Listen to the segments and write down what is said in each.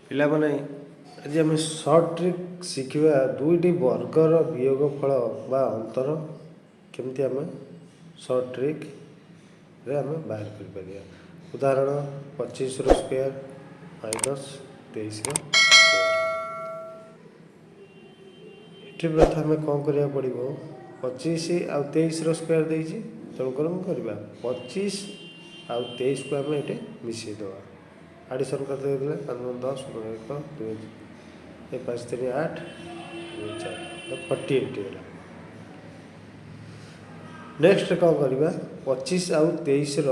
ପିଲାମାନେ ଆଜି ଆମେ ସର୍ଟ ଟ୍ରିକ୍ ଶିଖିବା ଦୁଇଟି ବର୍ଗର ବିୟୋଗ ଫଳ ବା ଅନ୍ତର କେମିତି ଆମେ ସର୍ଟ ଟ୍ରିକ୍ରେ ଆମେ ବାହାର କରିପାରିବା। ଉଦାହରଣ 25ର ସ୍କୋୟାର ମାଇନସ୍ 23ର ସ୍କୋୟାର। ଏଠି ପ୍ରଥମେ କ'ଣ କରିବାକୁ ପଡ଼ିବ, 25 ଆଉ 23ର ସ୍କୋୟାର ଦେଇଛି, ତେଣୁକରି କ'ଣ କରିବା, 25 ଆଉ 23କୁ ଆମେ ଏଠି ମିଶାଇଦେବା। ଆଡ଼ିସନ୍ କରିଦେଲେ 5 10 1 2 5 3 8 2 4 48 ହେଲା। ନେକ୍ସଟ କ'ଣ କରିବା, 25 ଆଉ 23ର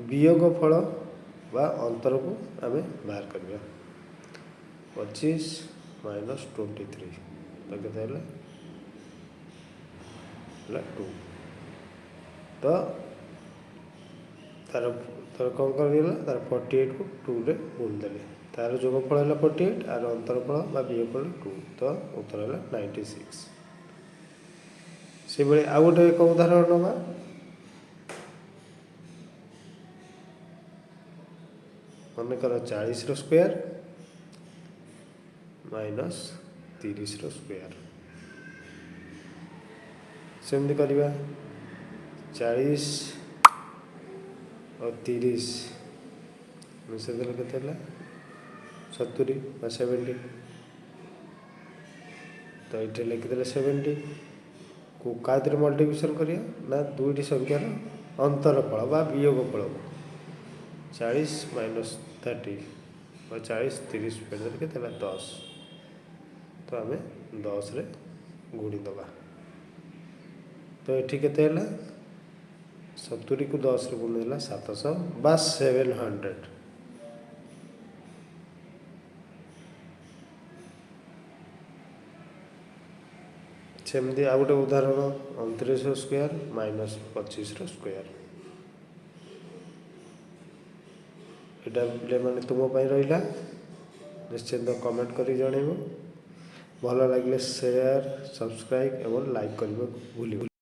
ବିୟୋଗ ଫଳ ବା ଅନ୍ତରକୁ ଆମେ ବାହାର କରିବା। 25 ମାଇନସ୍ 23 ତ କେତେ ହେଲା 2। ତ ତାର କ'ଣ କରିଦେଲା, ତାର 48କୁ 2ରେ ଗୁଣିଦେଲେ, ତାର ଯୋଗଫଳ ହେଲା 48, ଆର ଅନ୍ତରଫଳ ବା ବିୟୋଗଫଳ 2, ତ ଉତ୍ତର ହେଲା 96। ସେଭଳି ଆଉ ଗୋଟେ ଏକ ଉଦାହରଣ ନେବା। ମନେକର 40ର ସ୍କୋୟାର ମାଇନସ୍ 30ର ସ୍କୋୟାର। ସେମିତି କରିବା, 40 और 30 ମିଶାଇଦେଲେ କେତେ ହେଲା 70 ବା 70। ତ ଏଠି ଲେଖିଦେଲେ 70 କୁ କାହାଥିରେ ମଲ୍ଟିପ୍ଲିକେସନ୍ କରିବା ନା ଦୁଇଟି ସଂଖ୍ୟାର ଅନ୍ତରଫଳ ବା ବିୟୋଗ ଫଳକୁ 40 ମାଇନସ୍ 30 ବା 40 30 ଫେରିଦେଲେ କେତେ ହେଲା 10। ତ ଆମେ 10ରେ ଗୁଣିଦେବା। ତ ଏଠି କେତେ ହେଲା 70କୁ 10ରେ ଗୁଣିଦେଲା 700 ବା 700। ସେମିତି ଆଉ ଗୋଟେ ଉଦାହରଣ 29ର ସ୍କୋୟାର ମାଇନସ୍ 25ର ସ୍କୋୟାର। ଏଇଟା ପିଲାମାନେ ତୁମ ପାଇଁ ରହିଲା, ନିଶ୍ଚିନ୍ତ କମେଣ୍ଟ କରି ଜଣାଇବ। ଭଲ ଲାଗିଲେ ସେୟାର, ସବସ୍କ୍ରାଇବ୍ ଏବଂ ଲାଇକ୍ କରିବାକୁ ଭୁଲିବ।